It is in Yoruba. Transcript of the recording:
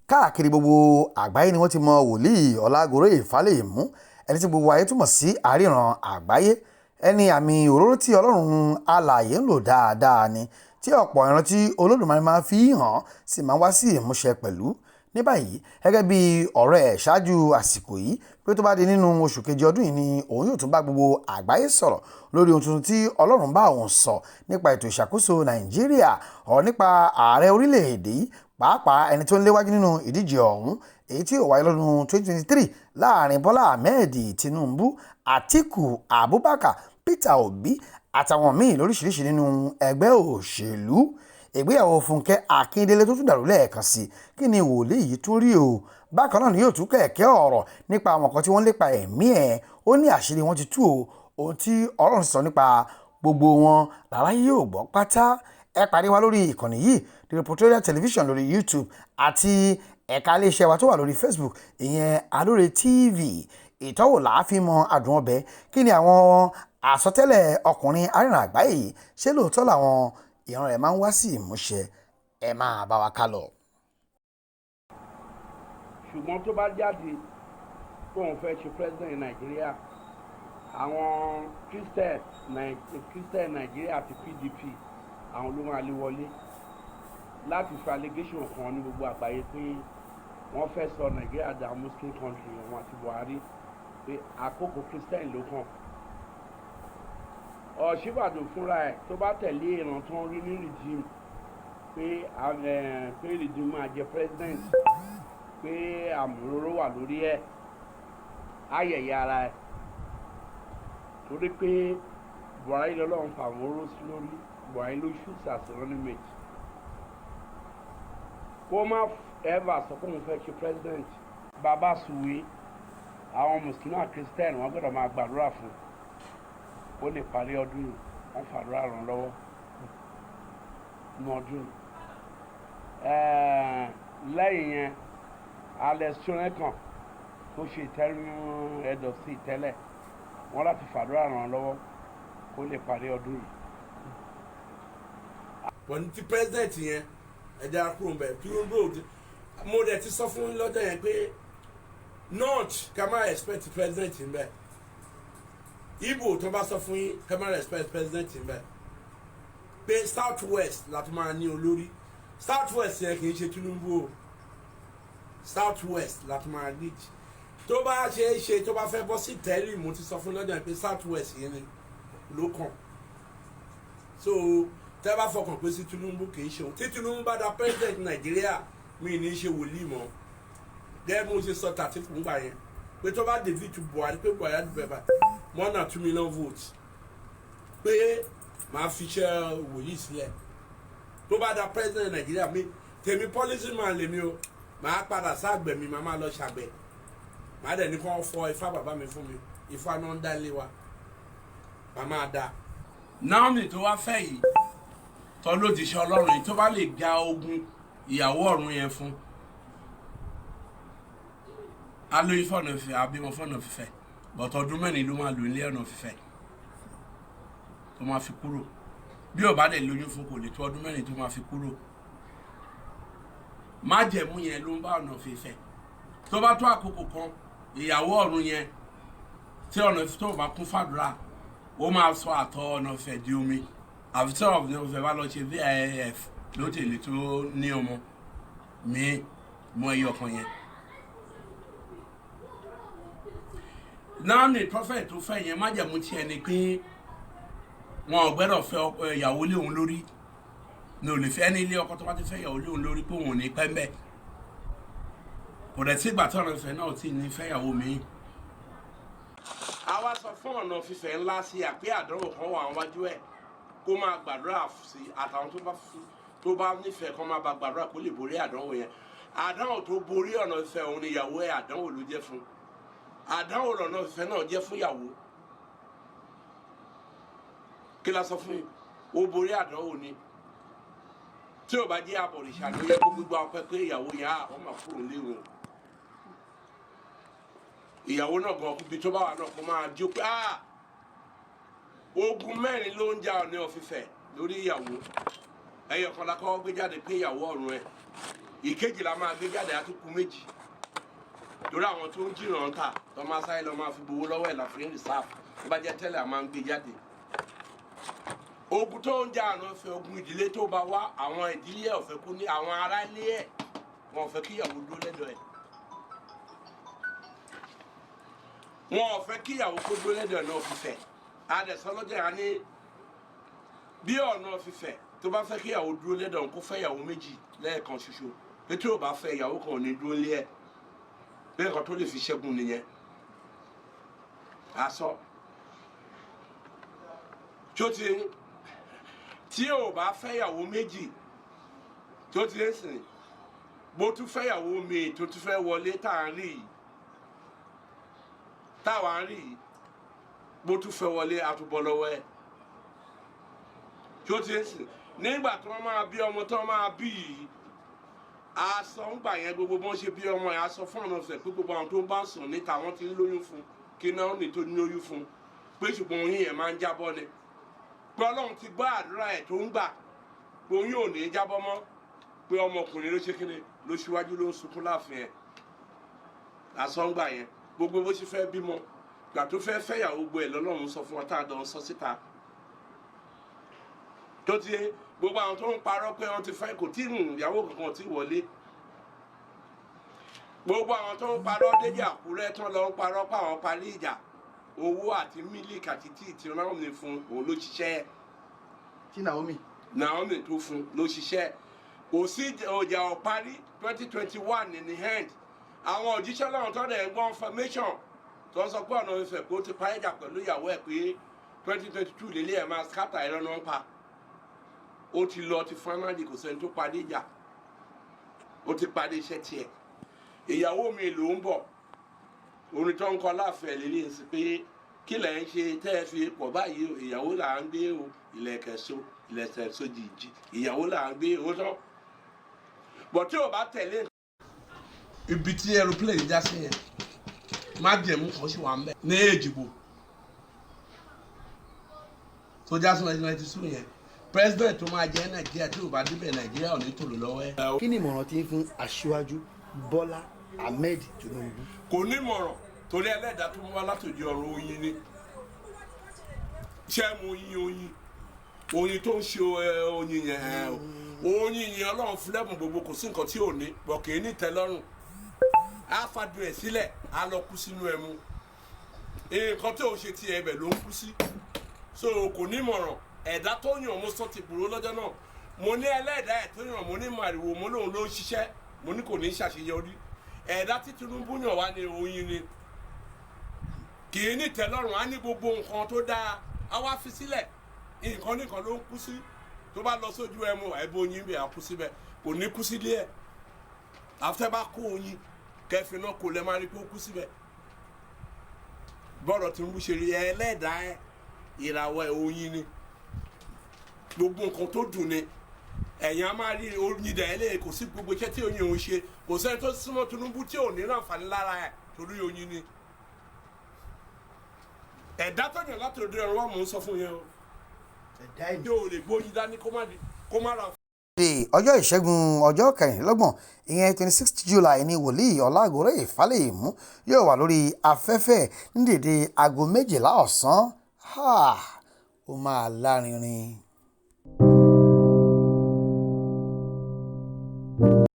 káàkiri gbogbo àgbáyé ni wọ́n ti mọ Wòlíì Ọlágoroyè Falẹ́yìmú, ẹni tí gbogbo ayé túmọ̀ sí àríran àgbáyé. Ẹni àmì òróró tí Ọlọ́run alààyè ń lò dáadáa ni, tí ọ̀pọ̀ ìran tí Olódùmarè máa fi hàn sì máa wá sí ìmúṣẹ pẹ̀lú. Ní báyìí, gẹ́gẹ́ bí ọ̀rọ̀ ẹ̀ ṣáájú àsìkò yìí pé tó bá di nínú oṣù kejì ọdún yìí ni òun yóò tún bá gbogbo àgbáyé sọ̀rọ̀ lórí ohun tuntun tí Ọlọ́run bá òun sọ nípa ètò ìṣàkóso Nàìjíríà, ọ̀rọ̀ nípa ààrẹ orílẹ̀-èdè yìí, pàápàá ẹni tó ń léwájú nínú ìdíje ọ̀hún èyí tí ó wáyé lọ́dún 2023 láàrin Bọ́lá Ahmed Tinubu, Atiku Abubakar, Peter Obi àtàwọn míì lóríṣiríṣi nínú ẹgbẹ́ òṣèlú. Ìgbéyàwó Funke Akindele tó tún dàrú lẹ́ẹ̀kan sí, kí ni wòlíì yìí tún rí o? Bákan náà ni yóò tún kẹ̀kẹ́ ọ̀rọ̀ nípa àwọn kan tí wọ́n lépa ẹ̀mí ẹ̀. Ó ní àṣírí wọn ti tú o, ohun tí Ọlọ́run sọ nípa gbogbo wọn làráyé yóò gbọ́ pátá. Ẹ pàdé wa lórí ìkànnì yìí, The Reportorial Television lórí YouTube àti ẹ̀ka iléeṣẹ́ wa tó wà lórí Facebook, ìyẹn Alore TV. Ìtọ́wò làá fi mọ adùn ọbẹ̀. Kí ni àwọn àsọtẹ́lẹ̀ ọkùnrin aríran àgbáyé yìí? Ṣé lóòótọ́ làwọn ìran rẹ̀ máa ń wá sí ìmúṣẹ? Ẹ máa bá wa ká lọ. Ṣùgbọ́n tó bá jáde tóun fẹ́ ṣe president Nàìjíríà, àwọn Christian Nàìjíríà àti PDP àwọn ló máa lé wọlé láti fi allegation kan ní gbogbo àgbáyé pé wọ́n fẹ́ sọ Nàìjíríà dà Muslim country wọn àti Buhari, pé àkókò Christian ló kàn. Ọ̀ṣínbàjò fúnra ẹ̀ tó bá tẹ̀lé ìran tó ń rí ní regime pé regime máa jẹ president, pé àmúróró wà lórí ẹ̀, ayẹyẹ ara ẹ̀ torí pé Buhari lọ́lọ́run fàmúró sí lórí, Buhari ló shoot as running mate. Kó má ever sọ pé mo fẹ́ ṣe president. Bàbá Sùwé, àwọn Mùsùlùmí àti Christian wọ́n gbọ́dọ̀ máa gbàdúrà fún ó lè parí ọdún yìí, wọ́n fàdúrà ràn lọ́wọ́ ní ọdún yìí. Lẹ́yìn yẹn, Alex Shonekan tó ṣe interim head of state tẹ́lẹ̀, wọ́n láti fàdúrà ràn lọ́wọ́ kó lè parí ọdún yìí. Wọ́n ti president yẹn ẹ̀jẹ̀ àkúrò ń bẹ̀ Tinubu, mo dẹ̀ ti sọ fún lọ́jọ́ yẹn pé north ká má expect president ń bẹ̀, Igbo tó bá sọ fún yín ká má expect president ń bẹ̀, pé south west láti máa ní olórí. South west yẹn kì í ṣe Tinubu o, south west láti máa lead. Tó bá ṣe é ṣe tó bá fẹ́ bọ́ sí tẹ́lẹ̀, mo ti sọ fún lọ́jọ́ yẹn pé south west yẹn ni ló kàn. So tẹ́ bá fọkàn pé sí Tinubu kì í ṣe òun. Tí Tinubu bá da president Nàìjíríà, mi ní ṣe wòlíì mọ́. Gẹ́gẹ́ bí mo ṣe sọ tàtí fún gbà yẹn pé tó bá David Buhari pé Buhari dùbẹ̀ bá more than 2 million votes, pé màá fi ṣe wòlíì sílẹ̀. Tó bá da president Nàìjíríà, mi tèmi policy man lèmi o, màá padà sáàgbẹ̀ mi, màá máa lọ ṣàgbẹ̀. Màá dẹ̀ ní kí wọ́n fọ ifá bàbá mi fún mi, ifá náà ń dá ilé wa, màá máa dá. Naomi tó wá fẹ́ yìí tọ́ ló ti ṣe Ọlọ́run yìí, tó bá lè gba ogun ìyàwó ọ̀run yẹn fún, alóyún fọ̀nà fífẹ́, abímọ fọ̀nà fífẹ́, bọ̀tọ̀ ọdún mẹ́rin ló máa lò ilé ọ̀nà fífẹ́ tó máa fi kúrò. Bí ó bá dẹ̀ lóyún fún kò lè tó ọdún mẹ́rin tó máa fi kúrò. Májẹ̀mú yẹn ló ń bá ọ̀nà fífẹ́. Tó bá tó àkókò kan, ìyàwó ọ̀run yẹn tí ọ̀nà fífẹ́ tó bá kún fàdúrà, ó máa sọ àtọ̀ ọ̀nà fífẹ́ di omi. Àfi tí ọ̀nà fífẹ́ bá lọ ṣe VIF ló tẹ̀lé tó ní ọmọ mi mọ iye ọkàn yẹn. Náà ni prophet tó fẹ́ yẹn, májẹ̀mú tí ẹni pé wọn ò gbẹ́dọ̀ fẹ́ ìyàwó lé òun lórí, ní ò lè fẹ́ ní ilé ọkọ tó bá ti fẹ́ ìyàwó lé òun lórí pé òun ò ní pẹ́ mbẹ́. Kò dẹ̀ tí ìgbà tí ọ̀nà fífẹ́ náà tí ní fẹ́ ìyàwó mi. Àwa sọ fún ọ̀nà fífẹ́ ńlá sí àpé àdánwò kan wà wájú ẹ̀, kó máa gbàdúrà sí àtàwọn tó bá nífẹ̀ẹ́ kan máa bá gbàdúrà kó lè borí àdánwò yẹn. Àdánwò tó borí ọ̀nà fífẹ́ òun ni ìyàwó ẹ̀, àdánwò ló jẹ́ fún. Àdánwò lọ́nà fífẹ́ náà jẹ́ fún ìyàwó. Kí la sọ fún yín? Ó borí àdánwò ni. Tí ò bá jẹ́ àbọ̀rìṣà ló yẹ kó gbogbo ọpẹ́ pé ìyàwó yẹn àwọn máa kúrò léwu. Ìyàwó náà gan ibi tó bá wà náà kó máa jó pé ogun mẹ́rin ló ń jà ọ̀nà fífẹ́ lórí ìyàwó. Ẹyọ kan la kọ́kọ́ gbé jáde pé ìyàwó ọ̀run ẹ̀ ìkejì la máa gbé jáde àtúkù méjì torí àwọn tó ń jìnnà ń tà tó máa sáré lọ máa fi gbowó lọ́wọ́ ẹ̀ láfírín rìsáàfù tó bá jẹ́ tẹ́lẹ̀ a máa ń gbé jáde. Ogun tó ń jà àná fẹ́ ogun ìdílé tó bá wá àwọn ìdílé ẹ̀ ò fẹ́ kó ní àwọn ará ilé ẹ̀ wọn ò fẹ́ kíyàwó dúró lẹ́dọ̀ ẹ̀. Wọn ò fẹ́ kíyàwó kó dúró lẹ́dọ̀ ẹ̀ náà fífẹ́. Adẹ̀sọ́ lọ́jọ́ yà ní bí ọ̀nà fífẹ́ tó bá fẹ́ kíyàwó dúró lẹ́dọ̀ ẹ̀ kó fẹ́ ìyàwó méjì lẹ́ẹ̀kan ṣoṣo. Pé tí ò bá fẹ́ ìyàwó kan ò ní dúró lé ẹ̀. Bẹ́ẹ̀ kan tó lè fi ṣẹ́gun nìyẹn. Aṣọ. Tí ò bá fẹ́yàwó méjì tó ti ń sìn bó tún fẹ́yàwó mi tó tún fẹ́ wọlé táwa ń rí yìí bó tún fẹ́ wọlé àtúbọ̀ lọ́wọ́ ẹ̀ tó ti ń sìn nígbà tí wọ́n máa bí ọmọ tó máa bí yìí aṣọ ń gbà yẹn gbogbo bọ́n ṣe bí ọmọ yẹn aṣọ fún ọ̀nà ọ̀sẹ̀ pé gbogbo àwọn tó ń bá sùn níta wọ́n ti ń lóyún fún kí náà ní tó ní lóyún fún pé ṣùgbọ́n oyún yẹn máa ń jábọ́ ni pé Ọlọ́run ti gbọ́ àdúrà ẹ̀ tó ń gbà pé oyún ò ní jábọ́ mọ́ pé ọmọkùnrin ló ṣe kíni ló ṣíwájú ló ń sunkún láàfin ẹ̀ àsọ̀ngbà yẹn gbogbo bó ṣe fẹ́ bímọ gbà tó fẹ́ fẹ́yàwó gbọ́ ẹ̀ lọ́lọ́run sọ fún ọ tá a dán sọ síta tó ti gbogbo àwọn tó ń parọ́ pé wọ́n ti fẹ́ kò tí ìyàwó kankan tí wọlé gbogbo àwọn tó ń parọ́ Déjì Àkúrẹ́ tán lọ ń parọ́ pé àwọn parí ìjà owó àti mílíkì àti tíì tí Naomi fún òun ló ṣiṣẹ́ tí Naomi tó fún ló ṣiṣẹ́ kò sí ọjà ọ̀parí 2021 in the end àwọn òjíṣẹ́ lọ́wọ́ tó dẹ̀ ń gbọ́ information tó ń sọ pé ọ̀nà ìfẹ́ kó ti parí ìjà pẹ̀lú ìyàwó ẹ̀ pé 2022 lélẹ̀ ẹ̀ máa scatter ẹ̀rọ náà ń pa ó ti lọ ti finally kò sẹ́ni tó parí ìjà ó ti parí iṣẹ́ tiẹ̀ ìyàwó mi ló ń bọ̀ orin tó ń kọ láàfẹ́ lélẹ̀ sí pé kí lẹ̀ ń ṣe tẹ́ ẹ fi pọ̀ báyìí ìyàwó là ń gbé o ilẹ̀kẹ̀ so ilẹ̀kẹ̀ so jìjì ìyàwó là ń gbé o tán bọ̀ tí o bá tẹ̀lé ibi tí aeroplane já sí yẹn má jẹ̀mú kan sì wà ń bẹ̀ ní Èjìgbò tó já sí 1992 yẹn president tó máa jẹ́ Nàìjíríà tí o bá débẹ̀ Nàìjíríà ò ní tòló lọ́wọ́ ẹ̀. kí ni ìmọ̀ràn tí ń fún aṣíwájú Bọ́lá Ahmed Tinubu? Kò ní mọ̀ràn torí ẹlẹ́dàá tó mú wá látòdì ọ̀run oyin ni ṣé mo oyin tó ń ṣe oyin yẹn oyin yẹn Ọlọ́run fúlẹ́mù gbogbo kò sí nǹkan tí ò ní bọ̀ kì í ní tẹ́lọ́rùn á fàdùn ẹ̀ sílẹ̀ á lọ kú sínú ẹmu nǹkan tí ò ṣe ti ẹbẹ̀ ló ń kú sí so kò ní mọ̀ràn ẹ̀dá tó yàn mo sọ ti gbòòrò lọ́jọ́ náà mo ní ẹlẹ́dàá ẹ̀ tó yàn mo ní màrìwò mo lóun ló ń ṣiṣẹ́ mo ní kò ní ṣàṣeyọrí ẹ̀dá tí Tinubu yàn wá ní oyin ni kì í ní tẹ́lọ́rùn á ní gbogbo nǹkan tó dáa á wá fi sílẹ̀ nǹkan nìkan ló ń kú sí tó bá lọ sójú ẹmu ẹbí oyin bẹ̀ á kú síbẹ̀ kò ní kú sílé ẹ̀ àfẹ́ bá kó oyin kẹfìn náà kò lè máa rí pé ó kú síbẹ̀ bọ́ọ̀rọ̀ Tinubu ṣe rí ẹlẹ́dàá ẹ̀ ìràwọ̀ ẹ̀ oyin ni gbogbo nǹkan tó dùn ni ẹ̀yìn á máa rí oyin dẹ̀ ẹ́lẹ́ kò sí gbogbo iṣẹ́ tí oyin òun ṣe kò sẹ́ni tó súnmọ́ Tinubu tí ò ní àǹfààní lára ẹ̀ torí oyin ni ẹ̀dá tó yàn láti òde ọ̀run wà mò ń sọ fún yẹn o ẹ̀dá ẹ̀ ní o lè gbóyin dání kó má ra. ọjọ́ ìṣẹ́gun ọjọ́ kẹrìnlélọ́gbọ̀n ìyẹn 26 July ní Wòlíì Ọlágoroyè Fálẹ́yìmú yóò wà lórí afẹ́fẹ́ ní dédé aago 12 ọ̀sán ó máa lárinrin.